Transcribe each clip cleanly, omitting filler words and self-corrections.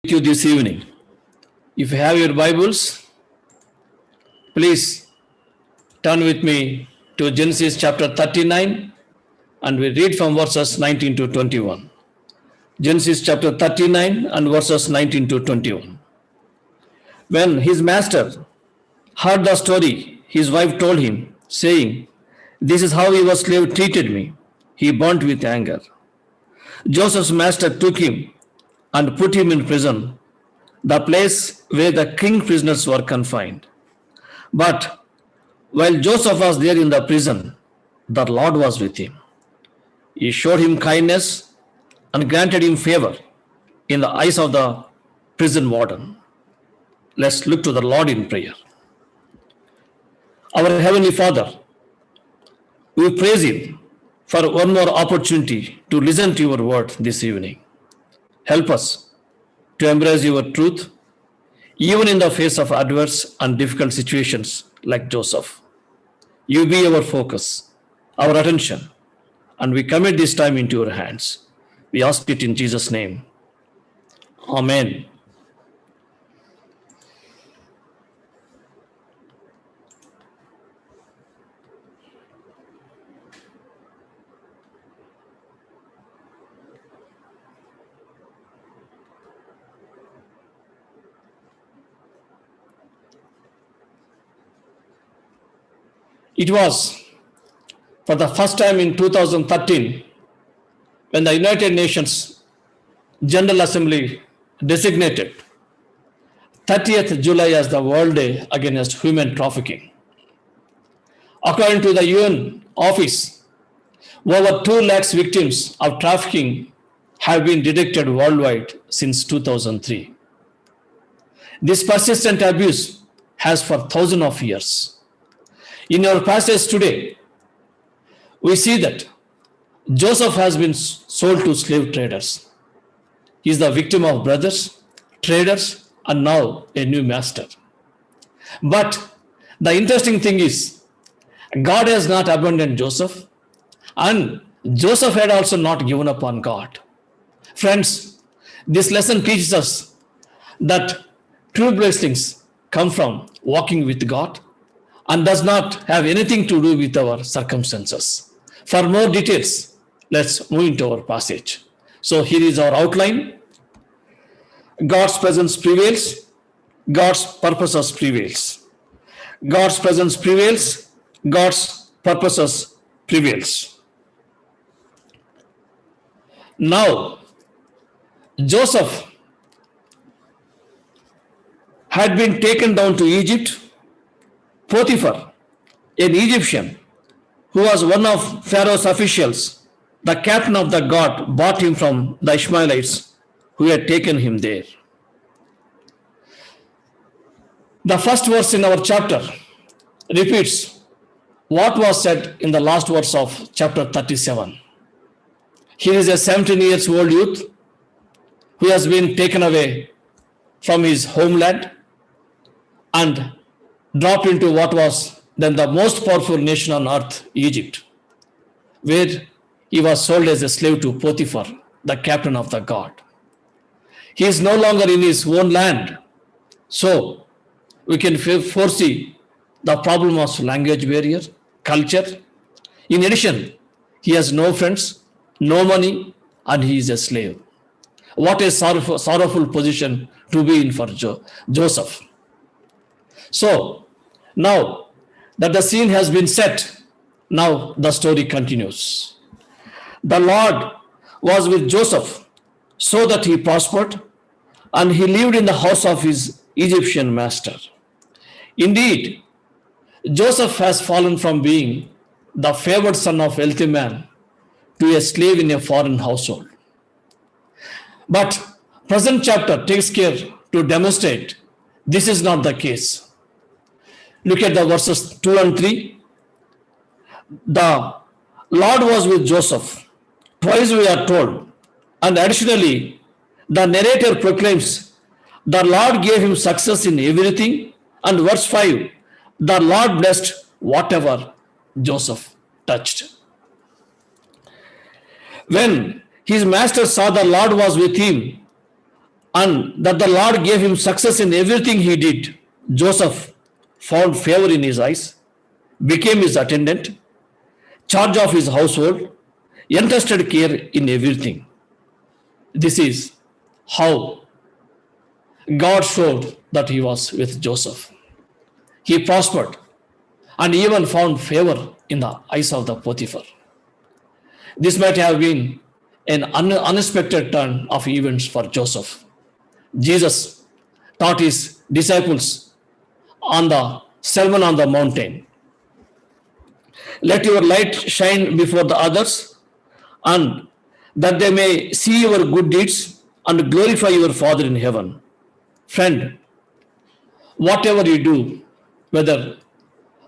With you this evening. If you have your Bibles, please turn with me to Genesis chapter 39 and we read from verses 19 to 21. Genesis chapter 39 and verses 19 to 21. When his master heard the story, his wife told him, saying, "This is how your slave treated me." He burnt with anger. Joseph's master took him and put him in prison, the place where the king prisoners were confined. But while Joseph was there in the prison, the Lord was with him. He showed him kindness and granted him favor in the eyes of the prison warden. Let's look to the Lord in prayer. Our Heavenly Father, we praise you for one more opportunity to listen to your word this evening. Help us to embrace your truth, even in the face of adverse and difficult situations like Joseph. You be our focus, our attention, and we commit this time into your hands. We ask it in Jesus' name. Amen. It was for the first time in 2013 when the United Nations General Assembly designated 30th July as the World Day Against Human Trafficking. According to the UN office, over 2 lakhs victims of trafficking have been detected worldwide since 2003. This persistent abuse has for thousands of years. In our passage today, we see that Joseph has been sold to slave traders. He is the victim of brothers, traders, and now a new master. But the interesting thing is, God has not abandoned Joseph, and Joseph had also not given up on God. Friends, this lesson teaches us that true blessings come from walking with God and does not have anything to do with our circumstances. For more details, let's move into our passage. So here is our outline. God's presence prevails. God's purposes prevails. God's presence prevails. God's purposes prevails. Now, Joseph had been taken down to Egypt. Potiphar, an Egyptian who was one of Pharaoh's officials, the captain of the guard, bought him from the Ishmaelites who had taken him there. The first verse in our chapter repeats what was said in the last verse of chapter 37. Here is a 17 years old youth who has been taken away from his homeland and dropped into what was then the most powerful nation on earth, Egypt, where he was sold as a slave to Potiphar, the captain of the guard. He is no longer in his own land, so we can foresee the problem of language barrier, culture. In addition, he has no friends, no money, and he is a slave. What a sorrowful position to be in for Joseph. So, now that the scene has been set, now the story continues. The Lord was with Joseph so that he prospered, and he lived in the house of his Egyptian master. Indeed, Joseph has fallen from being the favored son of a wealthy man to a slave in a foreign household. But present chapter takes care to demonstrate this is not the case. Look at the verses 2 and 3. The Lord was with Joseph. Twice we are told. And additionally, the narrator proclaims, the Lord gave him success in everything. And verse 5, the Lord blessed whatever Joseph touched. When his master saw the Lord was with him and that the Lord gave him success in everything he did. Joseph found favor in his eyes, became his attendant, charge of his household, entrusted care in everything. This is how God showed that he was with Joseph. He prospered and even found favor in the eyes of the Potiphar. This might have been an unexpected turn of events for Joseph. Jesus taught his disciples on the Sermon on the Mountain. Let your light shine before the others, and that they may see your good deeds and glorify your Father in heaven. Friend, whatever you do, whether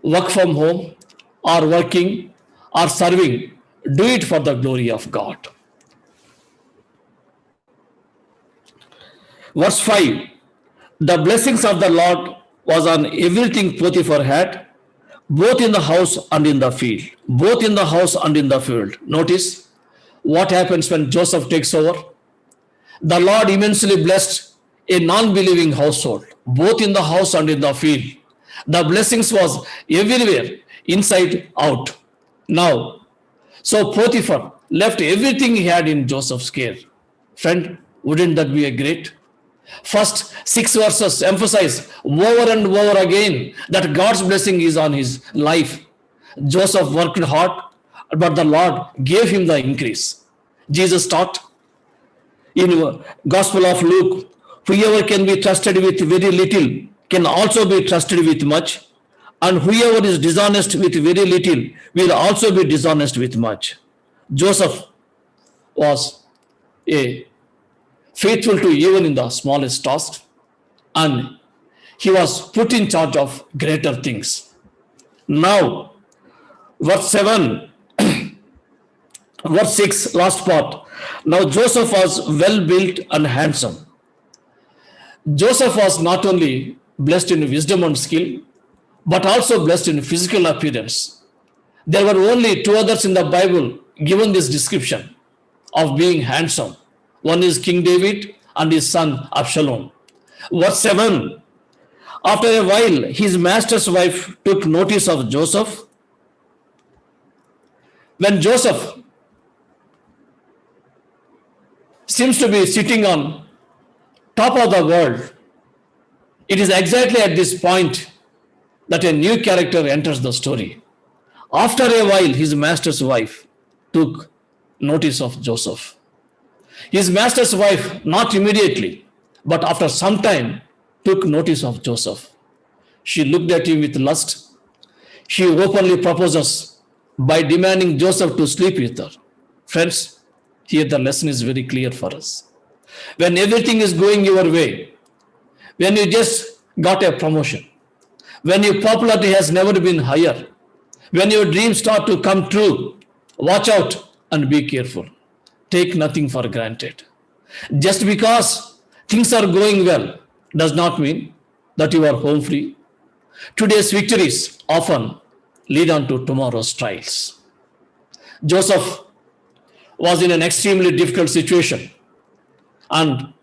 work from home or working or serving, do it for the glory of God. Verse 5, the blessings of the Lord was on everything Potiphar had, both in the house and in the field. Both in the house and in the field. Notice what happens when Joseph takes over. The Lord immensely blessed a non-believing household, both in the house and in the field. The blessings was everywhere, inside, out. Now, so Potiphar left everything he had in Joseph's care. Friend, wouldn't that be a great? First 6 verses emphasize over and over again that God's blessing is on his life. Joseph worked hard, but the Lord gave him the increase. Jesus taught in Gospel of Luke, whoever can be trusted with very little can also be trusted with much, and whoever is dishonest with very little will also be dishonest with much. Joseph was faithful to even in the smallest task, and he was put in charge of greater things. Now, verse 7, verse 6, last part. Now Joseph was well built and handsome. Joseph was not only blessed in wisdom and skill, but also blessed in physical appearance. There were only 2 others in the Bible given this description of being handsome. One is King David and his son Absalom. Verse 7, after a while, his master's wife took notice of Joseph. When Joseph seems to be sitting on top of the world, it is exactly at this point that a new character enters the story. After a while, his master's wife took notice of Joseph. His master's wife, not immediately, but after some time, took notice of Joseph. She looked at him with lust. She openly proposes by demanding Joseph to sleep with her. Friends, here the lesson is very clear for us. When everything is going your way, when you just got a promotion, when your popularity has never been higher, when your dreams start to come true, watch out and be careful. Take nothing for granted. Just because things are going well does not mean that you are home free. Today's victories often lead on to tomorrow's trials. Joseph was in an extremely difficult situation, and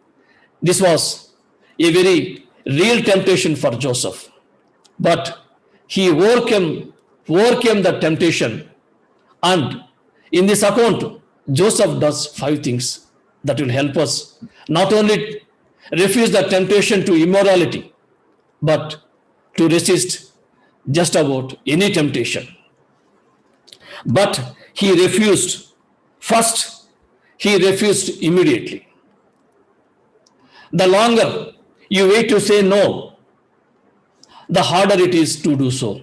this was a very real temptation for Joseph. But he overcame the temptation, and in this account, Joseph does 5 things that will help us not only refuse the temptation to immorality, but to resist just about any temptation. But he refused. First, he refused immediately. The longer you wait to say no, the harder it is to do so.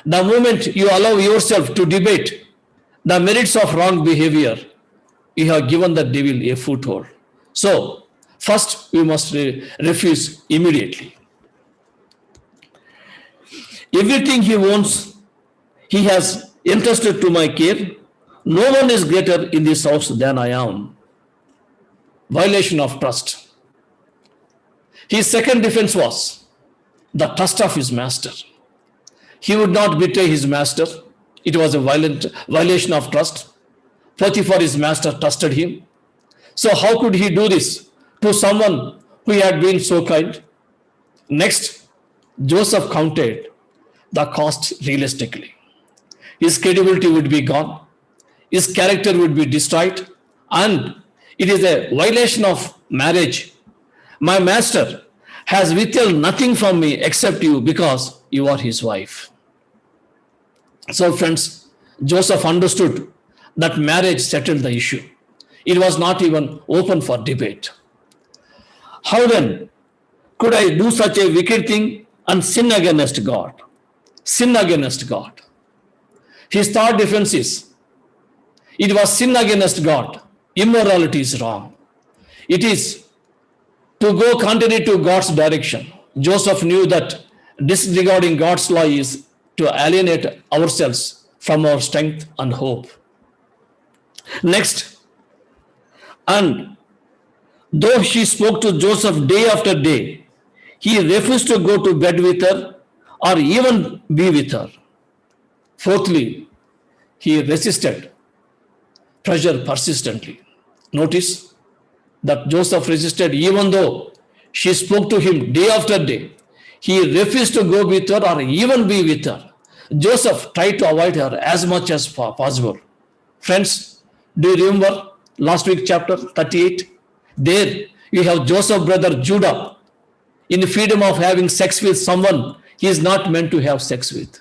The moment you allow yourself to debate the merits of wrong behavior, you have given the devil a foothold. So, first we must refuse immediately. Everything he owns, he has entrusted to my care. No one is greater in this house than I am. Violation of trust. His second defense was the trust of his master. He would not betray his master. It was a violation of trust. Potiphar, his master, trusted him. So how could he do this? to someone who had been so kind. Next, Joseph counted the cost realistically. His credibility would be gone, his character would be destroyed, and it is a violation of marriage. My master has withheld nothing from me except you because you are his wife. So, friends, Joseph understood that marriage settled the issue. It was not even open for debate. How then could I do such a wicked thing and sin against God? Sin against God. His third defense is, it was sin against God. Immorality is wrong. It is to go contrary to God's direction. Joseph knew that disregarding God's law is to alienate ourselves from our strength and hope. Next, and though she spoke to Joseph day after day, he refused to go to bed with her or even be with her. Fourthly, he resisted pressure persistently. Notice that Joseph resisted even though she spoke to him day after day. He refused to go with her or even be with her. Joseph tried to avoid her as much as possible. Friends, do you remember last week chapter 38? There you have Joseph's brother Judah in the freedom of having sex with someone he is not meant to have sex with.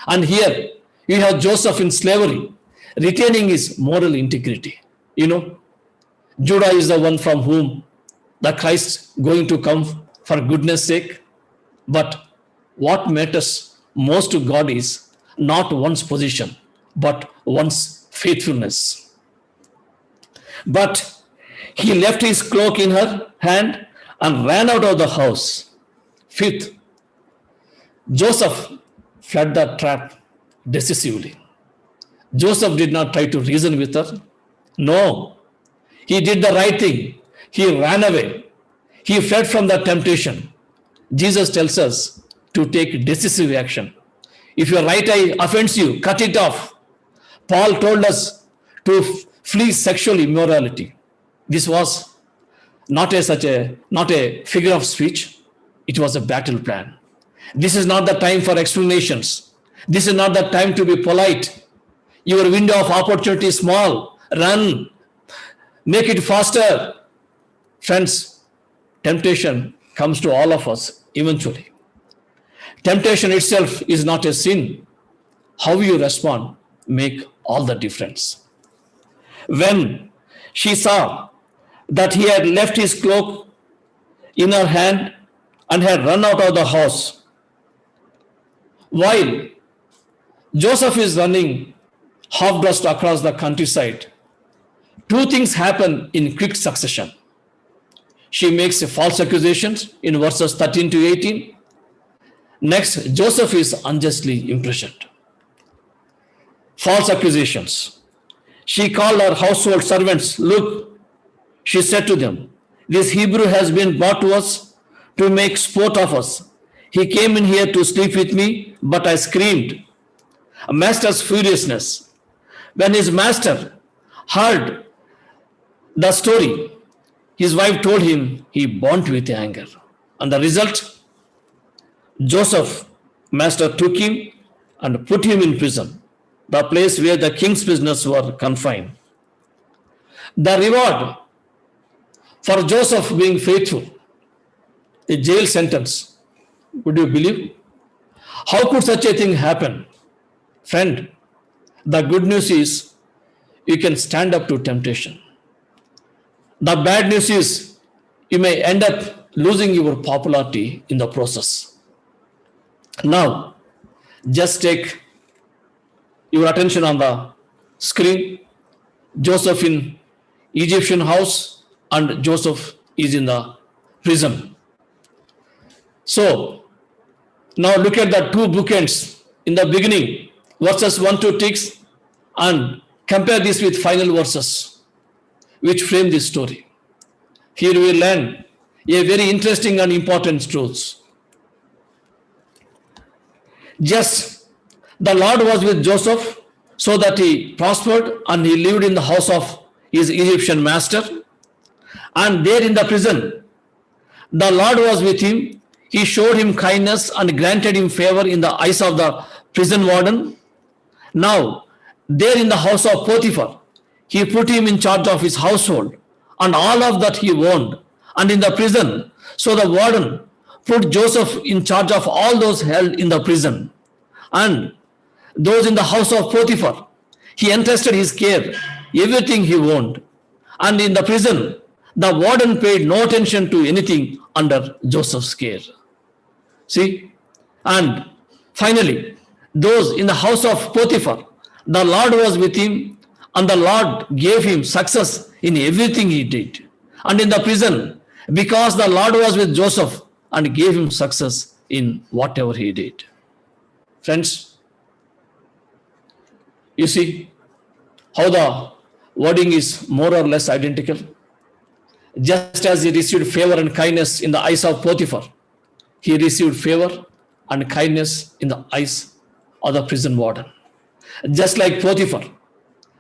And here you have Joseph in slavery, retaining his moral integrity. You know, Judah is the one from whom the Christ going to come for goodness sake. But what matters most to God is not one's position, but one's faithfulness. But he left his cloak in her hand and ran out of the house. Fifth, Joseph fled the trap decisively. Joseph did not try to reason with her. No, he did the right thing. He ran away. He fled from the temptation. Jesus tells us to take decisive action. If your right eye offends you, cut it off. Paul told us to flee sexual immorality. This was not a figure of speech. It was a battle plan. This is not the time for explanations. This is not the time to be polite. Your window of opportunity is small. Run. Make it faster. Friends, temptation comes to all of us eventually. Temptation itself is not a sin. How you respond make all the difference. When she saw that he had left his cloak in her hand and had run out of the house, while Joseph is running half-dressed across the countryside, two things happen in quick succession. She makes false accusations in verses 13 to 18. Next, Joseph is unjustly imprisoned. False accusations. She called her household servants. Look, she said to them, this Hebrew has been brought to us to make sport of us. He came in here to sleep with me, but I screamed. A master's furiousness. When his master heard the story, his wife told him, he burnt with anger. And the result, Joseph, master took him and put him in prison, the place where the king's prisoners were confined. The reward for Joseph being faithful, a jail sentence. Would you believe? How could such a thing happen? Friend, the good news is you can stand up to temptation. The bad news is you may end up losing your popularity in the process. Now, just take your attention on the screen. Joseph in Egyptian house and Joseph is in the prison. So, now look at the two bookends in the beginning, verses 1 to 6, and compare this with final verses which frame this story. Here we learn a very interesting and important truth. Just the Lord was with Joseph so that he prospered and he lived in the house of his Egyptian master. And there in the prison, the Lord was with him. He showed him kindness and granted him favor in the eyes of the prison warden. Now, there in the house of Potiphar, he put him in charge of his household and all of that he owned. And in the prison, so the warden put Joseph in charge of all those held in the prison. And those in the house of Potiphar, he entrusted his care, everything he owned. And in the prison, the warden paid no attention to anything under Joseph's care. See? And finally, those in the house of Potiphar, the Lord was with him, and the Lord gave him success in everything he did. And in the prison, because the Lord was with Joseph and gave him success in whatever he did. Friends, you see how the wording is more or less identical. Just as he received favor and kindness in the eyes of Potiphar, he received favor and kindness in the eyes of the prison warden. Just like Potiphar,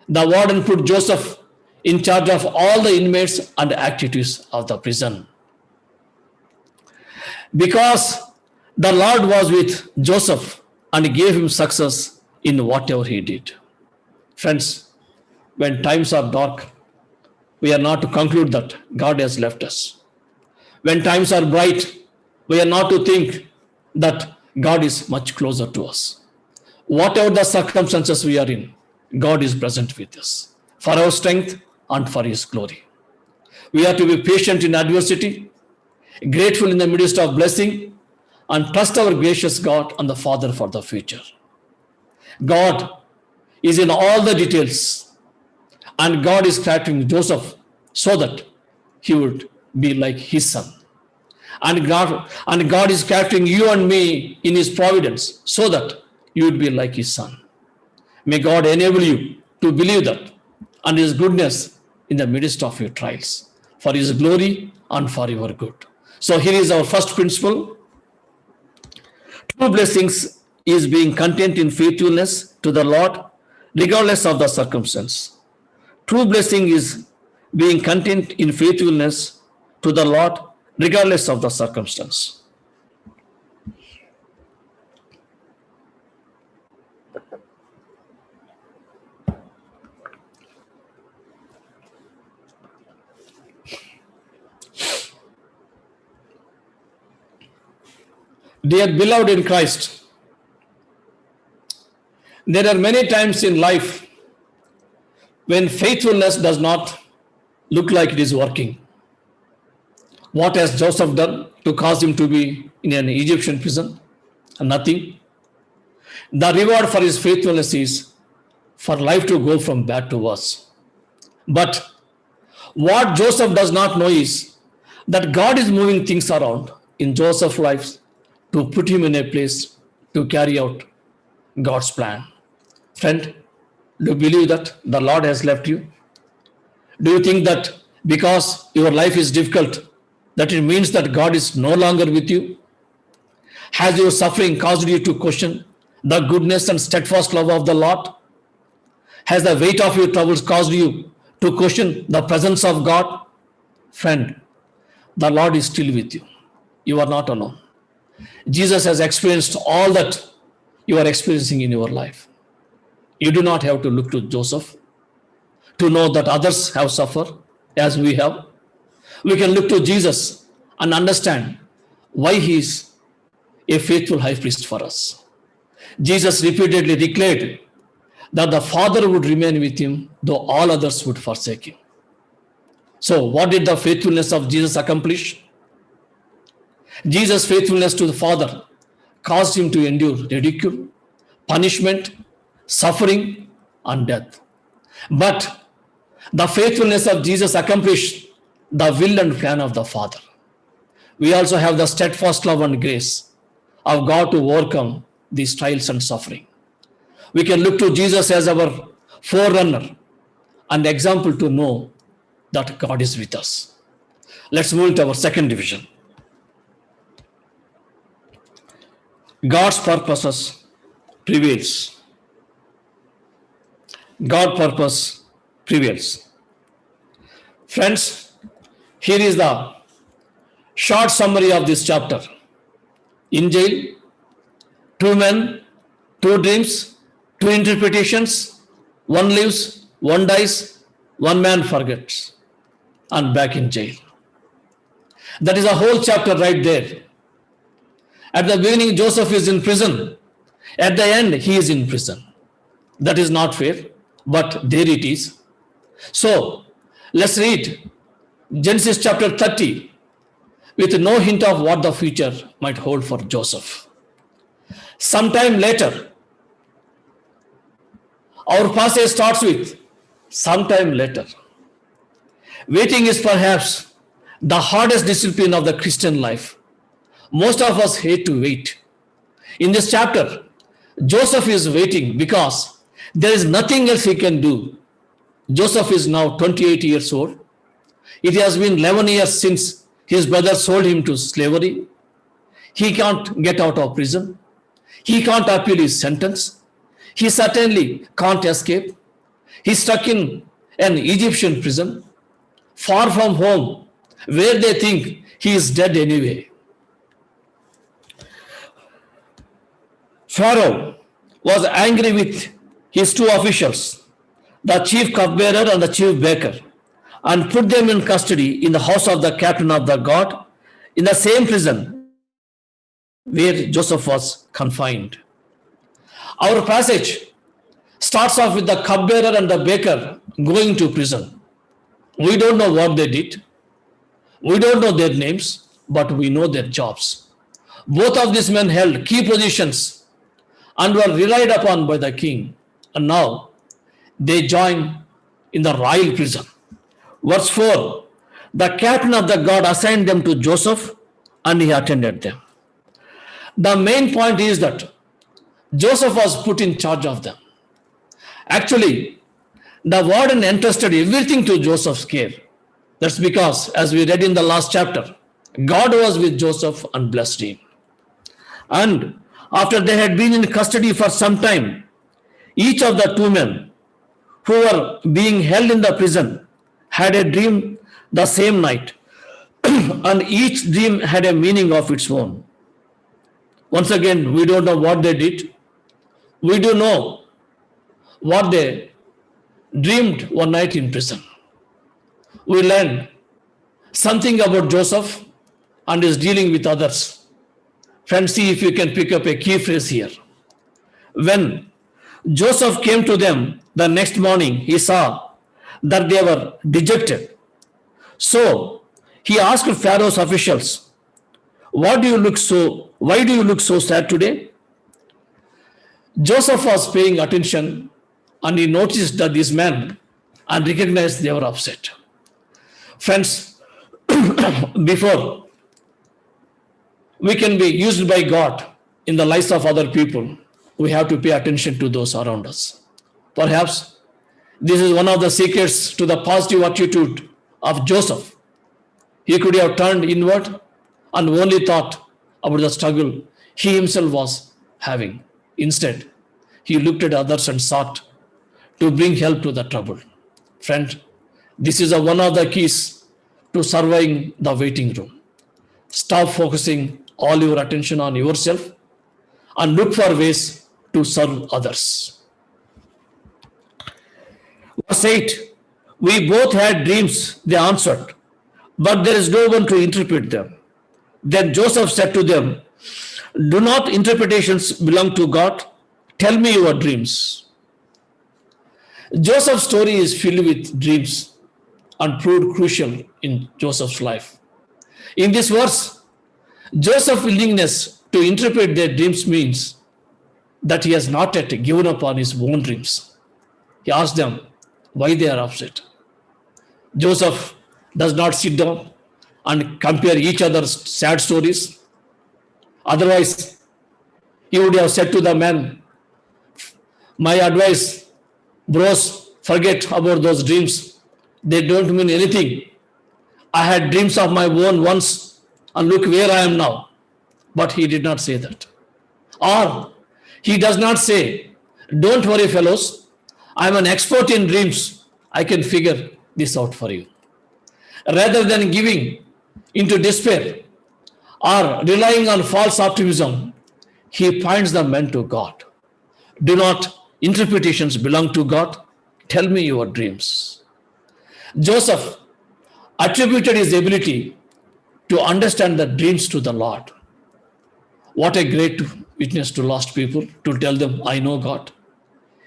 the warden put Joseph in charge of all the inmates and activities of the prison. Because the Lord was with Joseph and gave him success in whatever he did. Friends, when times are dark, we are not to conclude that God has left us. When times are bright, we are not to think that God is much closer to us. Whatever the circumstances we are in, God is present with us for our strength and for his glory. We are to be patient in adversity, grateful in the midst of blessing, and trust our gracious God and the Father for the future. God is in all the details, and God is crafting Joseph so that he would be like his son. And God is crafting you and me in his providence so that you would be like his son. May God enable you to believe that and his goodness in the midst of your trials, for his glory and for your good. So here is our first principle. True blessings is being content in faithfulness to the Lord regardless of the circumstance. True blessing is being content in faithfulness to the Lord regardless of the circumstance. Dear beloved in Christ, there are many times in life when faithfulness does not look like it is working. What has Joseph done to cause him to be in an Egyptian prison? Nothing. The reward for his faithfulness is for life to go from bad to worse. But what Joseph does not know is that God is moving things around in Joseph's life to put him in a place to carry out God's plan. Friend, do you believe that the Lord has left you? Do you think that because your life is difficult, that it means that God is no longer with you? Has your suffering caused you to question the goodness and steadfast love of the Lord? Has the weight of your troubles caused you to question the presence of God? Friend, the Lord is still with you. You are not alone. Jesus has experienced all that you are experiencing in your life. You do not have to look to Joseph to know that others have suffered as we have. We can look to Jesus and understand why he is a faithful high priest for us. Jesus repeatedly declared that the Father would remain with him though all others would forsake him. So what did the faithfulness of Jesus accomplish? Jesus' faithfulness to the Father caused him to endure ridicule, punishment, suffering, and death. But the faithfulness of Jesus accomplished the will and plan of the Father. We also have the steadfast love and grace of God to overcome these trials and suffering. We can look to Jesus as our forerunner and example to know that God is with us. Let's move to our second division. God's purposes prevails. God's purpose prevails. Friends, Here is the short summary of this chapter. In jail, two men, two dreams, two interpretations, one lives, one dies, one man forgets, and back in jail. That is a whole chapter right there. At the beginning, Joseph is in prison. At the end, he is in prison. That is not fair, but there it is. So, let's read Genesis chapter 30 with no hint of what the future might hold for Joseph. Sometime later, our passage starts with sometime later. Waiting is perhaps the hardest discipline of the Christian life. Most of us hate to wait. In this chapter, Joseph is waiting because there is nothing else he can do. Joseph is now 28 years old. It has been 11 years since his brother sold him to slavery. He can't get out of prison. He can't appeal his sentence. He certainly can't escape. He's stuck in an Egyptian prison, far from home, where they think he is dead anyway. Pharaoh was angry with his two officials, the chief cupbearer and the chief baker, and put them in custody in the house of the captain of the guard, in the same prison where Joseph was confined. Our passage starts off with the cupbearer and the baker going to prison. We don't know what they did. We don't know their names, but we know their jobs. Both of these men held key positions and were relied upon by the king. And now they join in the royal prison. Verse 4, the captain of the guard assigned them to Joseph and he attended them. The main point is that Joseph was put in charge of them. Actually, the warden entrusted everything to Joseph's care. That's because, as we read in the last chapter, God was with Joseph and blessed him. And after they had been in custody for some time, each of the two men who were being held in the prison had a dream the same night, and each dream had a meaning of its own. Once again, we don't know what they did. We do know what they dreamed one night in prison. We learn something about Joseph and his dealing with others. Friends, see if you can pick up a key phrase here. When Joseph came to them the next morning, he saw that they were dejected. So he asked Pharaoh's officials, why do you look so sad today? Joseph was paying attention and he noticed that these men and recognized they were upset. Friends, before we can be used by God in the lives of other people, we have to pay attention to those around us. Perhaps this is one of the secrets to the positive attitude of Joseph. He could have turned inward and only thought about the struggle he himself was having. Instead, he looked at others and sought to bring help to the troubled. Friend, this is one of the keys to surviving the waiting room. Stop focusing all your attention on yourself and look for ways to serve others. Verse 8, we both had dreams, they answered, but there is no one to interpret them. Then Joseph said to them, do not interpretations belong to God? Tell me your dreams. Joseph's story is filled with dreams and proved crucial in Joseph's life. In this verse, Joseph's willingness to interpret their dreams means that he has not yet given up on his own dreams. He asked them why they are upset. Joseph does not sit down and compare each other's sad stories. Otherwise, he would have said to the man, my advice, bros, forget about those dreams. They don't mean anything. I had dreams of my own once and look where I am now. But he did not say that. Or he does not say, don't worry fellows, I am an expert in dreams. I can figure this out for you. rather than giving into despair or relying on false optimism, he points the men to God. Do not interpretations belong to God? Tell me your dreams. Joseph attributed his ability to understand the dreams to the Lord. What a great witness to lost people, to tell them, I know God.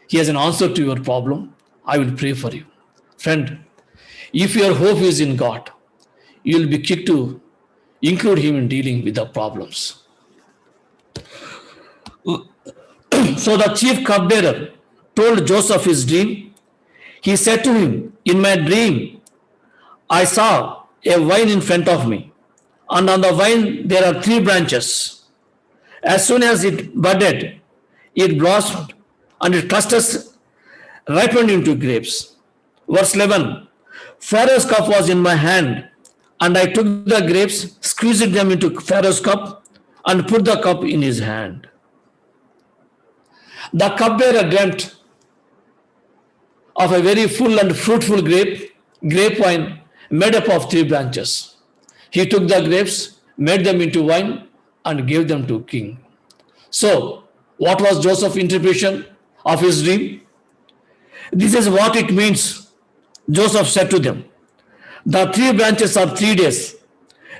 He has an answer to your problem. I will pray for you. Friend, if your hope is in God, you will be quick to include him in dealing with the problems. So the chief cupbearer told Joseph his dream. He said to him, in my dream, I saw a vine in front of me, and on the vine there are 3 branches. As soon as it budded, it blossomed, and its clusters ripened into grapes. Verse 11, Pharaoh's cup was in my hand, and I took the grapes, squeezed them into Pharaoh's cup, and put the cup in his hand. The cupbearer dreamt of a very full and fruitful grapevine made up of 3 branches. He took the grapes, made them into wine, and gave them to king. So, what was Joseph's interpretation of his dream? This is what it means. Joseph said to them, the 3 branches are 3 days.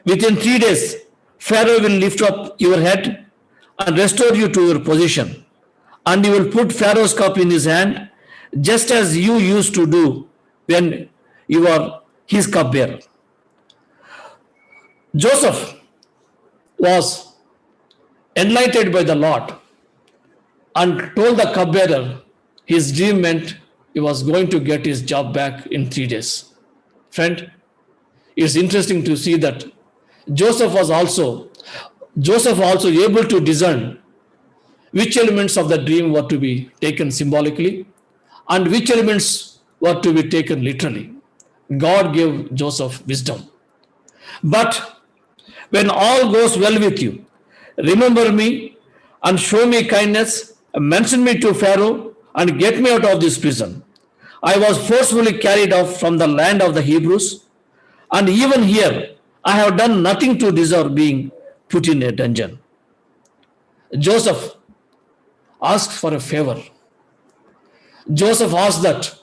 Within 3 days, Pharaoh will lift up your head and restore you to your position. And you will put Pharaoh's cup in his hand, just as you used to do when you were his cupbearer. Joseph was enlightened by the Lord and told the cupbearer his dream meant he was going to get his job back in 3 days. Friend, it's interesting to see that Joseph was also able to discern which elements of the dream were to be taken symbolically and which elements were to be taken literally. God gave Joseph wisdom. But when all goes well with you, remember me and show me kindness, mention me to Pharaoh and get me out of this prison. I was forcefully carried off from the land of the Hebrews, and even here I have done nothing to deserve being put in a dungeon. Joseph asked for a favor. Joseph asked that,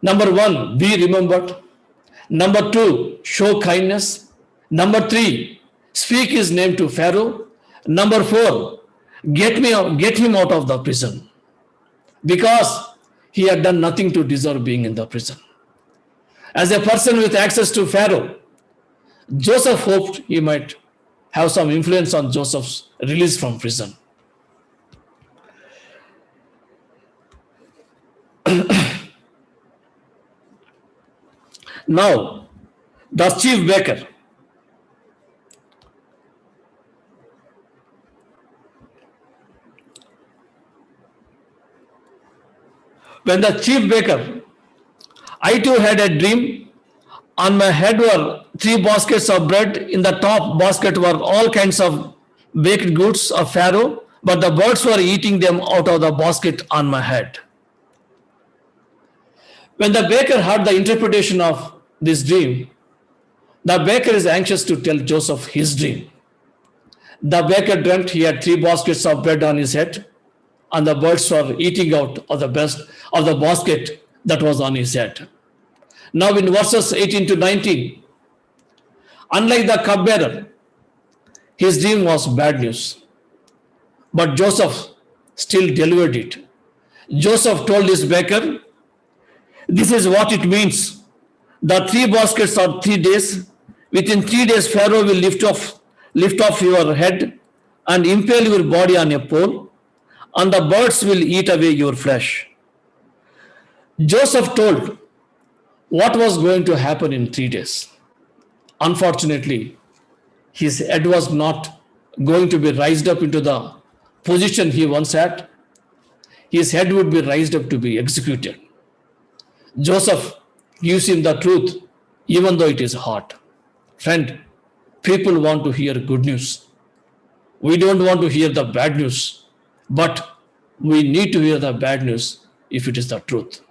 number 1, be remembered. Number 2, show kindness. Number 3, speak his name to Pharaoh. Number 4, get him out of the prison, because he had done nothing to deserve being in the prison. As a person with access to Pharaoh, Joseph hoped he might have some influence on Joseph's release from prison. Now, the chief baker, when the chief baker, I too had a dream. On my head were 3 baskets of bread. In the top basket were all kinds of baked goods of Pharaoh, but the birds were eating them out of the basket on my head. When the baker heard the interpretation of this dream, the baker is anxious to tell Joseph his dream. The baker dreamt he had 3 baskets of bread on his head, and the birds were eating out of the best of the basket that was on his head. Now in verses 18 to 19, unlike the cupbearer, his dream was bad news. But Joseph still delivered it. Joseph told his baker, this is what it means. The 3 baskets are 3 days. Within 3 days, Pharaoh will lift off your head and impale your body on a pole, and the birds will eat away your flesh. Joseph told what was going to happen in 3 days. Unfortunately, his head was not going to be raised up into the position he once had. His head would be raised up to be executed. Joseph gives him the truth, even though it is hard. Friend, people want to hear good news. We don't want to hear the bad news, but we need to hear the bad news if it is the truth.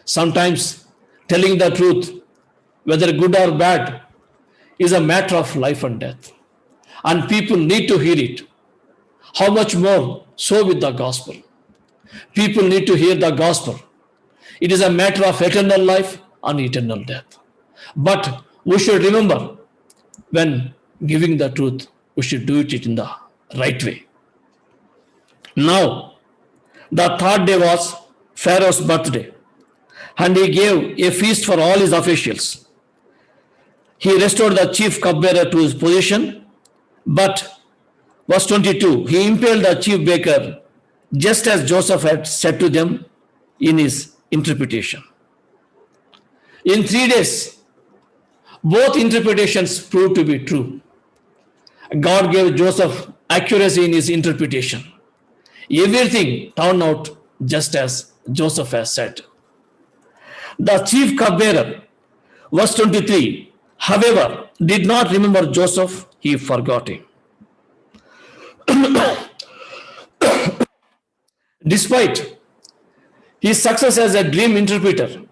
Sometimes telling the truth whether good or bad, is a matter of life and death. And people need to hear it. How much more so with the gospel? People need to hear the gospel. It is a matter of eternal life and eternal death. But we should remember, when giving the truth, we should do it in the right way. Now, the third day was Pharaoh's birthday, and he gave a feast for all his officials. He restored the chief cupbearer to his position, but verse 22, he impaled the chief baker just as Joseph had said to them in his interpretation. In 3 days, both interpretations proved to be true. God gave Joseph accuracy in his interpretation. Everything turned out just as Joseph has said. The chief cupbearer, verse 23, however, did not remember Joseph, he forgot him. Despite his success as a dream interpreter,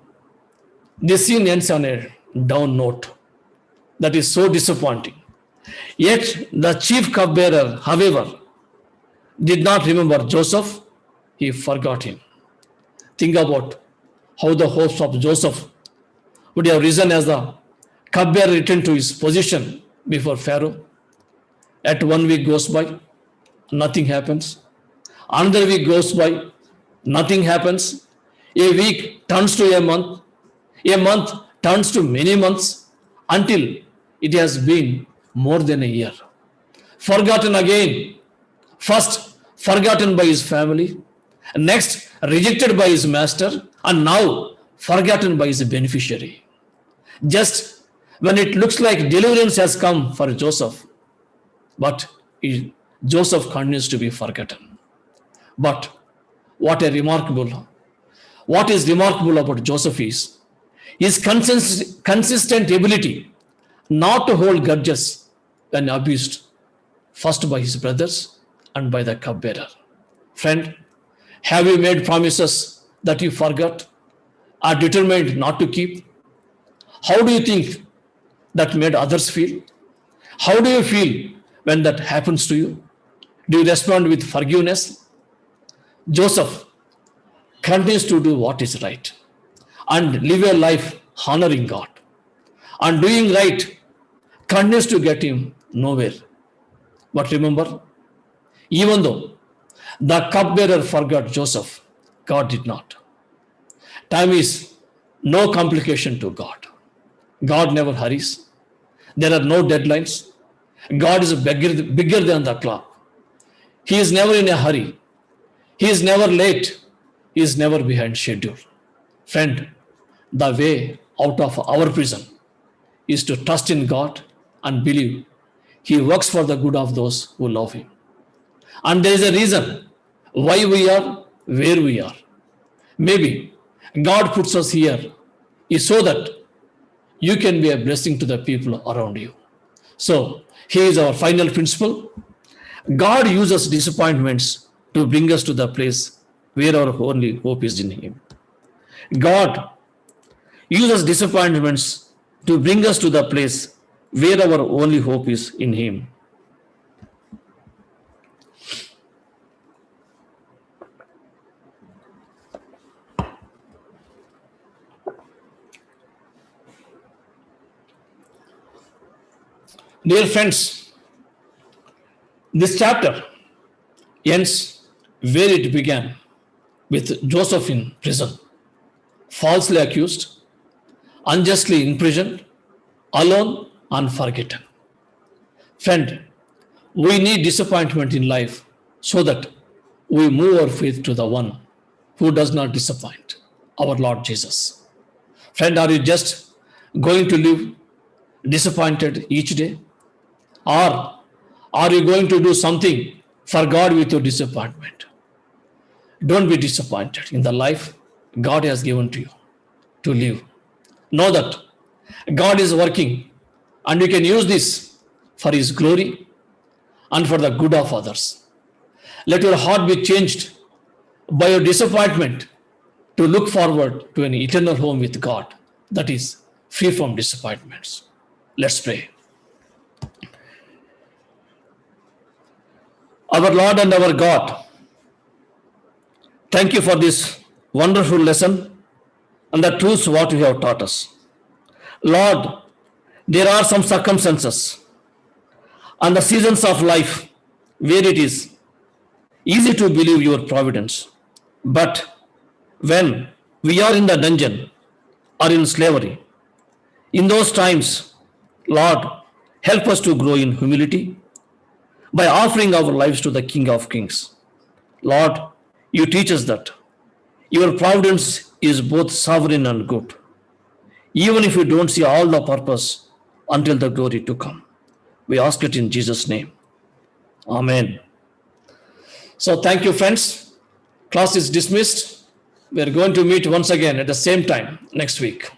the scene ends on a down note. That is so disappointing. Yet the chief cupbearer, however, did not remember Joseph, he forgot him. Think about how the hopes of Joseph would have risen as the cupbearer returned to his position before Pharaoh. At 1 week goes by, nothing happens. Another week goes by, nothing happens. A week turns to a month turns to many months, until it has been more than a year. Forgotten again. First, forgotten by his family. Next, rejected by his master. And now, forgotten by his beneficiary. Just when it looks like deliverance has come for Joseph, but Joseph continues to be forgotten. But what is remarkable about Joseph is his consistent ability not to hold grudges when abused, first by his brothers and by the cupbearer. Friend, have you made promises that you forgot, are determined not to keep? How do you think that made others feel? How do you feel when that happens to you? Do you respond with forgiveness? Joseph continues to do what is right and live a life honoring God. And doing right continues to get him nowhere. But remember, even though the cupbearer forgot Joseph, God did not. Time is no complication to God. God never hurries. There are no deadlines. God is bigger than the clock. He is never in a hurry. He is never late. He is never behind schedule. Friend, the way out of our prison is to trust in God and believe He works for the good of those who love Him. And there is a reason why we are where we are. Maybe God puts us here is so that you can be a blessing to the people around you. So, here is our final principle. God uses disappointments to bring us to the place where our only hope is in Him. God uses disappointments to bring us to the place where our only hope is in Him. Dear friends, this chapter ends where it began, with Joseph in prison, falsely accused, unjustly imprisoned, alone and forgotten. Friend, we need disappointment in life so that we move our faith to the one who does not disappoint, our Lord Jesus. Friend, are you just going to live disappointed each day? Or are you going to do something for God with your disappointment? Don't be disappointed in the life God has given to you to live. Know that God is working and you can use this for His glory and for the good of others. Let your heart be changed by your disappointment to look forward to an eternal home with God, that is free from disappointments. Let's pray. Our Lord and our God, thank you for this wonderful lesson and the truths what you have taught us. Lord, there are some circumstances and the seasons of life where it is easy to believe your providence. But when we are in the dungeon or in slavery, in those times, Lord, help us to grow in humility by offering our lives to the King of Kings. Lord, you teach us that your providence is both sovereign and good, even if you don't see all the purpose until the glory to come. We ask it in Jesus' name. Amen. So thank you, friends. Class is dismissed. We are going to meet once again at the same time next week.